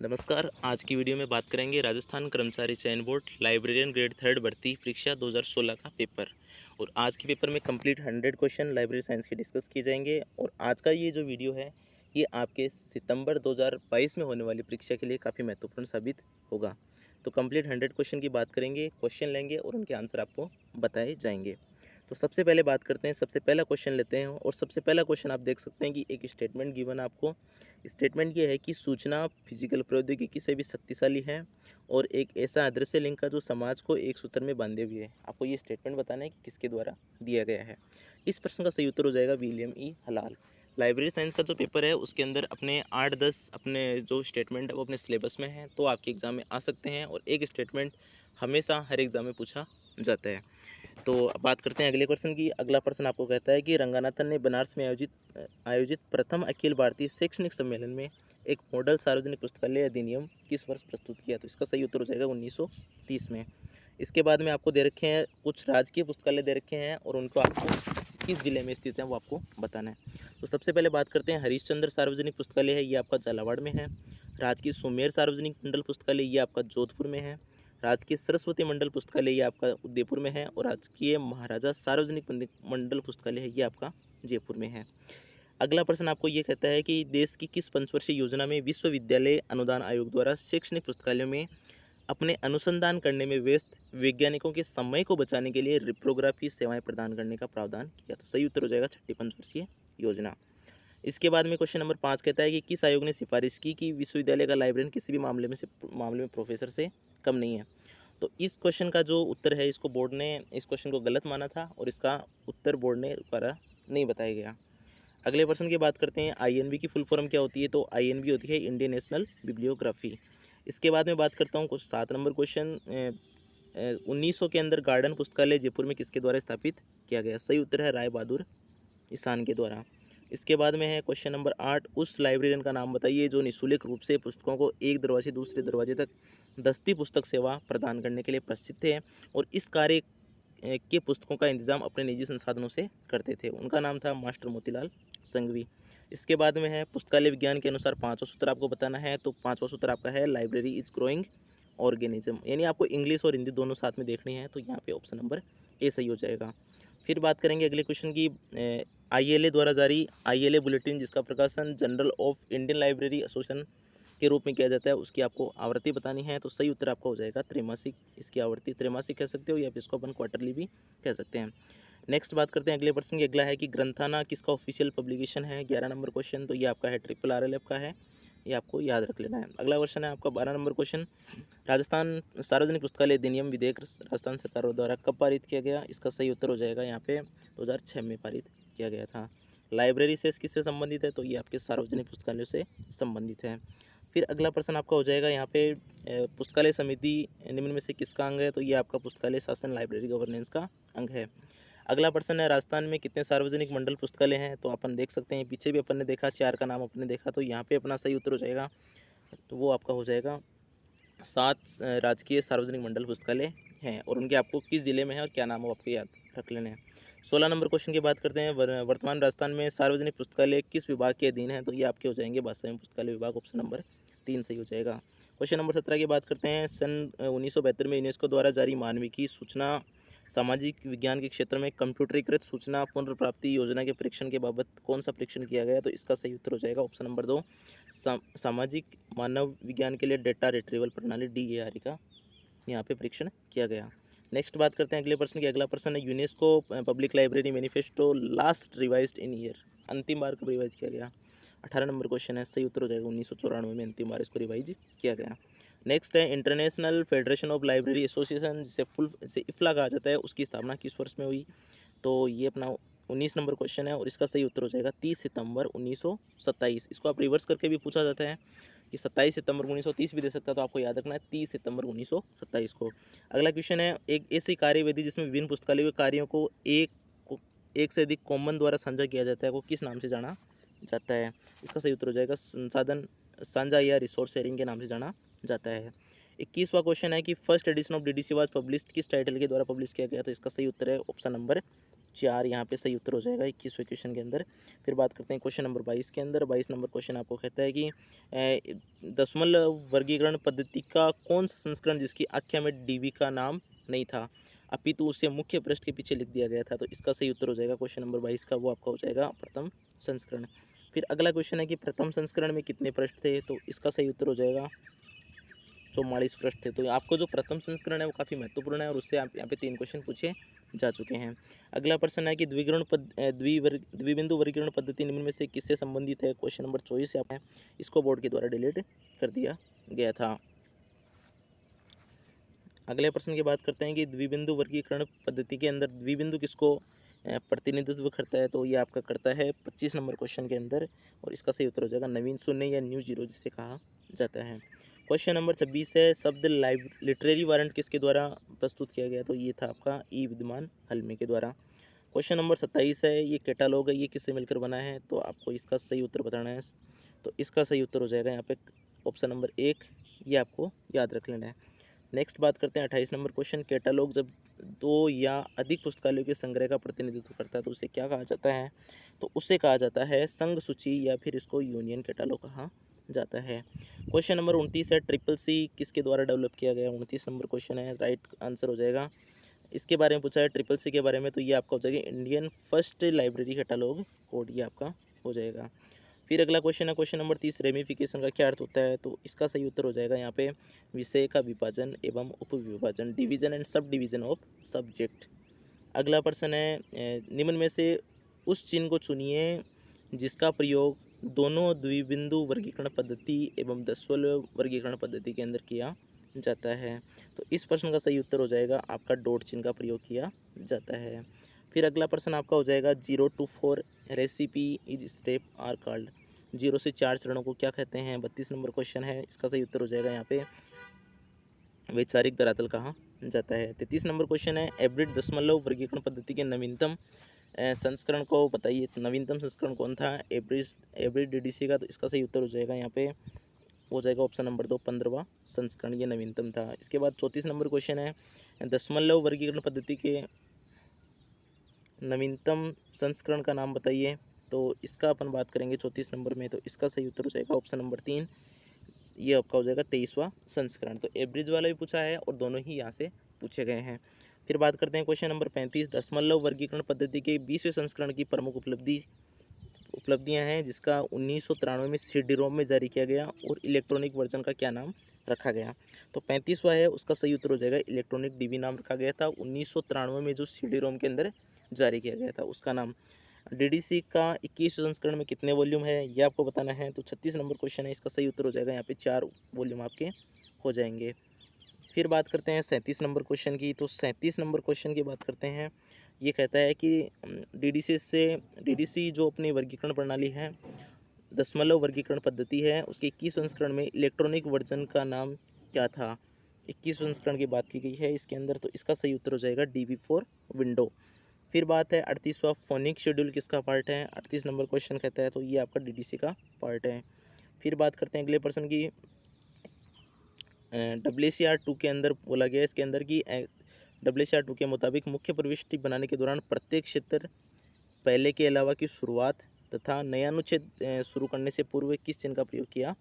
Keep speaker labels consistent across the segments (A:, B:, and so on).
A: नमस्कार। आज की वीडियो में बात करेंगे राजस्थान कर्मचारी चयन बोर्ड लाइब्रेरियन ग्रेड थर्ड भर्ती परीक्षा 2016 का पेपर। और आज के पेपर में कंप्लीट 100 क्वेश्चन लाइब्रेरी साइंस के डिस्कस किए जाएंगे। और आज का ये जो वीडियो है ये आपके सितंबर 2022 में होने वाली परीक्षा के लिए काफ़ी महत्वपूर्ण साबित होगा। तो कंप्लीट 100 क्वेश्चन की बात करेंगे, क्वेश्चन लेंगे और उनके आंसर आपको बताए जाएंगे। तो सबसे पहले बात करते हैं, सबसे पहला क्वेश्चन लेते हैं। और सबसे पहला क्वेश्चन आप देख सकते हैं कि एक स्टेटमेंट गिवन है आपको। स्टेटमेंट ये है कि सूचना फिजिकल प्रौद्योगिकी से भी शक्तिशाली है और एक ऐसा अदृश्य लिंक का जो समाज को एक सूत्र में बांधे हुए है। आपको ये स्टेटमेंट बताना है कि किसके द्वारा दिया गया है। इस प्रश्न का सही उत्तर हो जाएगा विलियम ई हलाल। लाइब्रेरी साइंस का जो पेपर है उसके अंदर अपने 8-10 अपने जो स्टेटमेंट है वो अपने सिलेबस में है, तो आपके एग्जाम में आ सकते हैं। और एक स्टेटमेंट हमेशा हर एग्जाम में पूछा जाता है। तो अब बात करते हैं अगले क्वेश्चन की। अगला प्रश्न आपको कहता है कि रंगानाथन ने बनारस में आयोजित प्रथम अखिल भारतीय शैक्षणिक सम्मेलन में एक मॉडल सार्वजनिक पुस्तकालय अधिनियम किस वर्ष प्रस्तुत किया। तो इसका सही उत्तर हो जाएगा 1930 में। इसके बाद में आपको दे रखे हैं कुछ राजकीय पुस्तकालय दे रखे हैं और उनको आपको किस जिले में स्थित है वो आपको बताना है। तो सबसे पहले बात करते हैं हरिश्चंद्र सार्वजनिक पुस्तकालय है, ये आपका झालावाड़ में है। राजकीय सुमेर सार्वजनिक मंडल पुस्तकालय ये आपका जोधपुर में है। राजकीय सरस्वती मंडल पुस्तकालय ये आपका उदयपुर में है। और राजकीय महाराजा सार्वजनिक मंडल पुस्तकालय है ये आपका जयपुर में है। अगला प्रश्न आपको ये कहता है कि देश की किस पंचवर्षीय योजना में विश्वविद्यालय अनुदान आयोग द्वारा शैक्षणिक पुस्तकालयों में अपने अनुसंधान करने में व्यस्त वैज्ञानिकों के समय को बचाने के लिए रिप्रोग्राफी सेवाएं प्रदान करने का प्रावधान किया। तो सही उत्तर हो जाएगा छठी पंचवर्षीय योजना। इसके बाद में क्वेश्चन नंबर 5 कहता है कि किस आयोग ने सिफारिश की कि विश्वविद्यालय का लाइब्रेरियन किसी भी मामले में प्रोफेसर से कम नहीं है। तो इस क्वेश्चन का जो उत्तर है इसको बोर्ड ने इस क्वेश्चन को गलत माना था और इसका उत्तर बोर्ड ने द्वारा नहीं बताया गया। अगले प्रश्न की बात करते हैं, आईएनबी की फुल फॉर्म क्या होती है। तो आईएनबी होती है इंडियन नेशनल बिब्लियोग्राफी। इसके बाद में बात करता हूँ कुछ 7 नंबर क्वेश्चन। 1900 के अंदर गार्डन पुस्तकालय जयपुर में किसके द्वारा स्थापित किया गया। सही उत्तर है राय बहादुर ईशान के द्वारा। इसके बाद में है क्वेश्चन नंबर 8, उस लाइब्रेरियन का नाम बताइए जो निःशुल्क रूप से पुस्तकों को एक दरवाजे दूसरे दरवाजे तक दस्ती पुस्तक सेवा प्रदान करने के लिए प्रसिद्ध है और इस कार्य के पुस्तकों का इंतजाम अपने निजी संसाधनों से करते थे। उनका नाम था मास्टर मोतीलाल संघवी। इसके बाद में है पुस्तकालय विज्ञान के अनुसार पांचवा सूत्र आपको बताना है। तो पांचवा सूत्र आपका है लाइब्रेरी इज ग्रोइंग ऑर्गेनिज्म, यानी आपको इंग्लिश और हिंदी दोनों साथ में देखनी है। तो यहाँ पे ऑप्शन नंबर ए सही हो जाएगा। फिर बात करेंगे अगले क्वेश्चन की। आईएलए द्वारा जारी आईएलए बुलेटिन जिसका प्रकाशन general of Indian library association के रूप में किया जाता है उसकी आपको आवृत्ति बतानी है। तो सही उत्तर आपका हो जाएगा त्रैमासिक। इसकी आवृत्ति त्रैमासिक कह सकते हो या फिर इसको अपन क्वार्टरली भी कह सकते हैं। नेक्स्ट बात करते हैं अगले प्रश्न की। अगला है कि ग्रंथाना किसका ऑफिशियल पब्लिकेशन है। 11 नंबर क्वेश्चन। तो ये आपका है ट्रिपल आरएलएफ का है, ये आपको याद रख लेना है। अगला क्वेश्चन है आपका 12 नंबर क्वेश्चन। राजस्थान सार्वजनिक पुस्तकालय अधिनियम विधेयक राजस्थान सरकार द्वारा कब पारित किया गया। इसका सही उत्तर हो जाएगा यहाँ पे 2006 में पारित किया गया था। लाइब्रेरी से किससे संबंधित है। तो ये आपके सार्वजनिक पुस्तकालयों से संबंधित है। फिर अगला प्रश्न आपका हो जाएगा यहाँ पे पुस्तकालय समिति निम्न में से किसका अंग है। तो ये आपका पुस्तकालय शासन लाइब्रेरी गवर्नेंस का अंग है। अगला प्रश्न है राजस्थान में कितने सार्वजनिक मंडल पुस्तकालय हैं। तो अपन देख सकते हैं पीछे भी अपन ने देखा 4 का नाम अपन ने देखा। तो यहाँ पे अपना सही उत्तर हो जाएगा, तो वो आपका हो जाएगा 7 राजकीय सार्वजनिक मंडल पुस्तकालय हैं और उनके आपको किस जिले में है और क्या नाम हो आपको याद रख लेने हैं। 16 नंबर क्वेश्चन की बात करते हैं, वर्तमान राजस्थान में सार्वजनिक पुस्तकालय किस विभाग के अधीन है। तो ये आपके हो जाएंगे भाषा एवं पुस्तकालय विभाग, ऑप्शन नंबर 3 सही हो जाएगा। क्वेश्चन नंबर 17 की बात करते हैं, सन 1972 में यूनेस्को द्वारा जारी मानविकी सूचना सामाजिक विज्ञान के क्षेत्र में कंप्यूटरीकृत सूचना पुनर्प्राप्ति योजना के परीक्षण के बाबत कौन सा परीक्षण किया गया। तो इसका सही उत्तर हो जाएगा ऑप्शन नंबर 2, सामाजिक मानव विज्ञान के लिए डेटा रिट्रीवल प्रणाली DARE का यहाँ पे परीक्षण किया गया। नेक्स्ट बात करते हैं अगले प्रश्न की। अगला प्रश्न है UNESCO public library manifesto last revised in year, अंतिम बार कब रिवाइज किया गया। 18 नंबर क्वेश्चन है, सही उत्तर हो जाएगा 1994 में अंतिम बार इसको रिवाइज किया गया। नेक्स्ट है international federation of library association जिसे इफ्ला कहा जाता है, उसकी स्थापना किस वर्ष में हुई। तो ये अपना 19 नंबर क्वेश्चन है और इसका सही उत्तर हो जाएगा 30 सितंबर 1927। इसको आप रिवर्स करके भी पूछा जाता है कि 27 सितंबर 1930 भी दे सकता है, तो आपको याद रखना है 30 सितंबर 1927 को। अगला क्वेश्चन है, एक ऐसी कार्यविधि जिसमें विभिन्न पुस्तकालयों के कार्यों को एक से अधिक कॉमन द्वारा साझा किया जाता है वो किस नाम से जाना जाता है। इसका सही उत्तर हो जाएगा संसाधन साझा या रिसोर्स शेयरिंग के नाम से जाना जाता है। 21वां क्वेश्चन है कि first edition of DDC was published किस टाइटल के द्वारा पब्लिश किया गया। तो इसका सही उत्तर है ऑप्शन नंबर 4 यहाँ पे सही उत्तर हो जाएगा 21वें क्वेश्चन के अंदर। फिर बात करते हैं क्वेश्चन नंबर 22 के अंदर। 22 नंबर क्वेश्चन आपको कहता है कि दशमलव वर्गीकरण पद्धति का कौन सा संस्करण जिसकी आख्या में डीवी का नाम नहीं था अपितु उसे मुख्य पृष्ठ के पीछे लिख दिया गया था, तो इसका सही उत्तर हो जाएगा क्वेश्चन नंबर 22 का, वो आपका हो जाएगा प्रथम संस्करण। फिर अगला क्वेश्चन है कि प्रथम संस्करण में कितने पृष्ठ थे, तो इसका सही उत्तर हो जाएगा 44 पृष्ठ थे। तो आपको जो प्रथम संस्करण है वो काफ़ी महत्वपूर्ण है और उससे आप यहाँ पे 3 क्वेश्चन पूछे जा चुके हैं। अगला प्रश्न है कि द्विबिंदु वर्गीकरण पद्धति निम्न में से किससे संबंधित है, क्वेश्चन नंबर 24 से आप इसको बोर्ड के द्वारा डिलीट कर दिया गया था। अगले प्रश्न की बात करते हैं कि द्विबिंदु वर्गीकरण पद्धति के अंदर द्विबिंदु किसको प्रतिनिधित्व करता है, तो ये आपका करता है 25 नंबर क्वेश्चन के अंदर, और इसका सही उत्तर हो जाएगा नवीन शून्य या न्यू जीरो जिसे कहा जाता है। क्वेश्चन नंबर 26 है शब्द लिटरेरी वारंट किसके द्वारा प्रस्तुत किया गया, तो ये था आपका ई विद्वान हलमे के द्वारा। क्वेश्चन नंबर 27 है ये कैटालॉग है, ये किससे मिलकर बना है, तो आपको इसका सही उत्तर बताना है। तो इसका सही उत्तर हो जाएगा यहाँ पे ऑप्शन नंबर 1, ये आपको याद रख लेना है। नेक्स्ट बात करते हैं 28 नंबर क्वेश्चन। कैटालॉग जब 2 या अधिक पुस्तकालयों के संग्रह का प्रतिनिधित्व करता है तो उसे क्या कहा जाता है, तो उससे कहा जाता है संघ सूची या फिर इसको यूनियन कैटालॉग कहा जाता है। क्वेश्चन नंबर 29 है ट्रिपल सी किसके द्वारा डेवलप किया गया, 29 नंबर क्वेश्चन है, राइट आंसर हो जाएगा। इसके बारे में पूछा है ट्रिपल सी के बारे में, तो ये आपका हो जाएगा Indian first library catalogue code, ये आपका हो जाएगा। फिर अगला क्वेश्चन है क्वेश्चन नंबर 30 रेमिफिकेशन का क्या अर्थ होता है, तो इसका सही उत्तर हो जाएगा यहाँ पे विषय का विभाजन एवं उपविभाजन, division and subdivision of subject. अगला प्रश्न है निम्न में से उस चिन्ह को चुनिए जिसका प्रयोग दोनों द्विबिंदु वर्गीकरण पद्धति एवं दशमलव वर्गीकरण पद्धति के अंदर किया जाता है, तो इस प्रश्न का सही उत्तर हो जाएगा आपका डॉट चिन्ह का प्रयोग किया जाता है। फिर अगला प्रश्न आपका हो जाएगा 0 to 4 recipe is step are called, 0 से 4 चरणों को क्या कहते हैं, 32 नंबर क्वेश्चन है, इसका सही उत्तर हो जाएगा यहाँ पे वैचारिक धरातल कहा जाता है। 33 नंबर क्वेश्चन है एवरेज दशमलव वर्गीकरण पद्धति के नवीनतम संस्करण को बताइए, तो नवीनतम संस्करण कौन था, एवरेज डीडीसी का, तो इसका सही उत्तर हो जाएगा यहाँ पे हो जाएगा ऑप्शन नंबर 2 15वां संस्करण, ये नवीनतम था। इसके बाद 34 नंबर क्वेश्चन है दशमलव वर्गीकरण पद्धति के नवीनतम संस्करण का नाम बताइए, तो इसका अपन बात करेंगे 34 नंबर में, तो इसका सही उत्तर हो जाएगा ऑप्शन नंबर 3, ये आपका हो जाएगा 23वां संस्करण। तो एवरेज वाला भी पूछा है और दोनों ही यहाँ से पूछे गए हैं। फिर बात करते हैं क्वेश्चन नंबर 35 दशमलव वर्गीकरण पद्धति के 20वें संस्करण की प्रमुख उपलब्धियां हैं जिसका 1993 में CD रोम में जारी किया गया और इलेक्ट्रॉनिक वर्जन का क्या नाम रखा गया, तो 35वां है उसका सही उत्तर हो जाएगा इलेक्ट्रॉनिक DB नाम रखा गया था 1993 में जो CD रोम के अंदर जारी किया गया था उसका नाम। DDC का 21वें संस्करण में कितने वॉल्यूम है ये आपको बताना है, तो 36 नंबर क्वेश्चन है, इसका सही उत्तर हो जाएगा यहाँ पे 4 वॉल्यूम आपके हो जाएंगे। फिर बात करते हैं 37 नंबर क्वेश्चन की, तो 37 नंबर क्वेश्चन की बात करते हैं, ये कहता है कि DDC जो अपनी वर्गीकरण प्रणाली है दशमलव वर्गीकरण पद्धति है उसके 21 संस्करण में इलेक्ट्रॉनिक वर्जन का नाम क्या था, 21 संस्करण की बात की गई है इसके अंदर, तो इसका सही उत्तर हो जाएगा DB4 विंडो। फिर बात है 38वां फोनिक शेड्यूल किसका पार्ट है, 38 नंबर क्वेश्चन कहता है, तो ये आपका DDC का पार्ट है। फिर बात करते हैं अगले पर्सन की WCR2 के अंदर बोला गया इसके अंदर कि WCR2 के मुताबिक मुख्य प्रविष्टि बनाने के दौरान प्रत्येक क्षेत्र पहले के अलावा की शुरुआत तथा नया अनुच्छेद शुरू करने से पूर्व किस चिन्ह का प्रयोग किया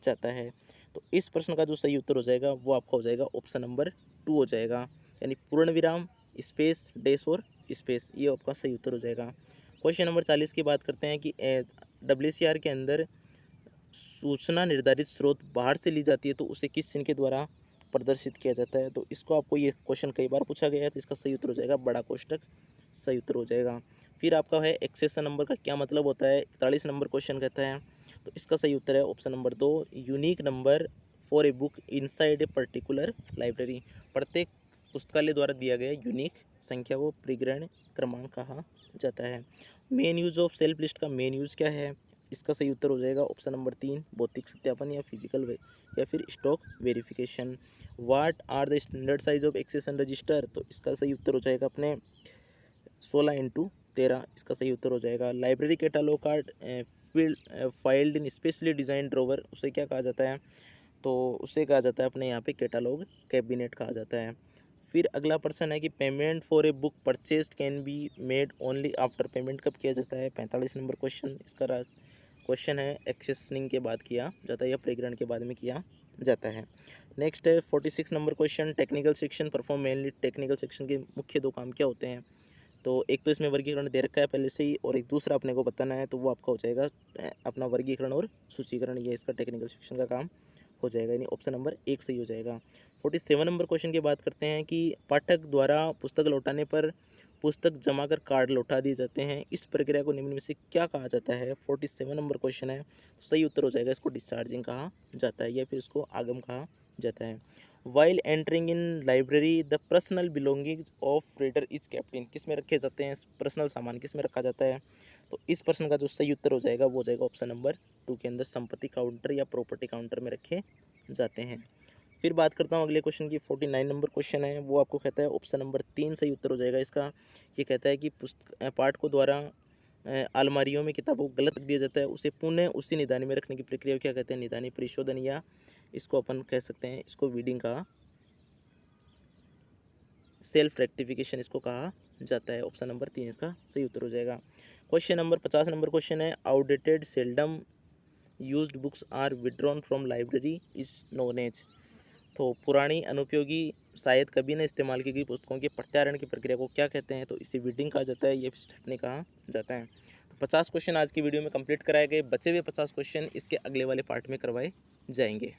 A: जाता है, तो इस प्रश्न का जो सही उत्तर हो जाएगा वो आपका हो जाएगा ऑप्शन नंबर 2 हो जाएगा, यानी पूर्ण विराम स्पेस डैश और स्पेस, ये आपका सही उत्तर हो जाएगा। क्वेश्चन नंबर 40 की बात करते हैं कि WCR के अंदर सूचना निर्धारित स्रोत बाहर से ली जाती है तो उसे किस चिन्ह के द्वारा प्रदर्शित किया जाता है, तो इसको आपको ये क्वेश्चन कई बार पूछा गया है, तो इसका सही उत्तर हो जाएगा बड़ा कोष्टक सही उत्तर हो जाएगा। फिर आपका है एक्सेशन नंबर का क्या मतलब होता है, 41 नंबर क्वेश्चन कहता है, तो इसका सही उत्तर है option number 2 unique number for a book inside a particular library, प्रत्येक पुस्तकालय द्वारा दिया गया यूनिक संख्या को परिग्रहण क्रमांक कहा जाता है। Main use of self list का मेन यूज क्या है, इसका सही उत्तर हो जाएगा ऑप्शन नंबर 3 भौतिक सत्यापन या फिजिकल या फिर stock verification. What are the standard size of accession register, तो इसका सही उत्तर हो जाएगा अपने 16x13, इसका सही उत्तर हो जाएगा। Library catalogue card filed in specially design drawer उसे क्या कहा जाता है, तो उसे कहा जाता है अपने यहाँ पे कैटालॉग कैबिनेट कहा जाता है। फिर अगला प्रश्न है कि payment for a book purchased can be made only after. Payment कब किया जाता है? 45 नंबर क्वेश्चन इसका क्वेश्चन है। एक्सेसनिंग के बाद किया जाता है या प्रेग्रेंट के बाद में किया जाता है। नेक्स्ट है 46 number question, technical section perform mainly. Technical section के मुख्य दो काम क्या होते हैं? तो एक तो इसमें वर्गीकरण दे रखा है पहले से ही, और एक दूसरा अपने को बताना है, तो वो आपका हो जाएगा अपना वर्गीकरण और सूचीकरण। ये इसका टेक्निकल सेक्शन का काम हो जाएगा, यानी ऑप्शन नंबर 1 सही हो जाएगा। 47 नंबर क्वेश्चन की बात करते हैं कि पाठक द्वारा पुस्तक लौटाने पर पुस्तक जमा कर कार्ड लौटा दिए जाते हैं, इस प्रक्रिया को निम्न में से क्या कहा जाता है? 47 नंबर क्वेश्चन है, सही उत्तर हो जाएगा इसको डिस्चार्जिंग कहा जाता है या फिर इसको आगम कहा जाता है। While entering in library the personal belonging of reader is kept in. किस में रखे जाते हैं पर्सनल सामान, किस में रखा जाता है? तो इस प्रश्न का जो सही उत्तर हो जाएगा वो हो जाएगा ऑप्शन नंबर 2 के अंदर, संपत्ति काउंटर या प्रॉपर्टी काउंटर में रखे जाते हैं। फिर बात करता हूँ अगले क्वेश्चन की। 49 नंबर क्वेश्चन है, वो आपको कहता है ऑप्शन नंबर 3 सही उत्तर हो जाएगा इसका। ये कहता है कि पाठकों द्वारा अलमारियों में किताबों को गलत रख दिया जाता है, उसे पुनः उसी निदानी में रखने की प्रक्रिया को क्या कहते हैं? निदानी परिशोधन, या इसको अपन कह सकते हैं इसको वीडिंग का सेल्फ रेक्टिफिकेशन इसको कहा जाता है। ऑप्शन नंबर 3 इसका सही उत्तर हो जाएगा। क्वेश्चन नंबर 50 नंबर क्वेश्चन है, outdated seldom used books are withdrawn from library is known as. तो पुरानी अनुपयोगी शायद कभी न इस्तेमाल की गई पुस्तकों के प्रत्यारण की प्रक्रिया को क्या कहते हैं? तो इसे वीडिंग कहा जाता है, ये छंटनी कहा जाता है। तो 50 क्वेश्चन आज की वीडियो में कंप्लीट कराए गए। बचे हुए 50 क्वेश्चन इसके अगले वाले पार्ट में करवाए जाएंगे।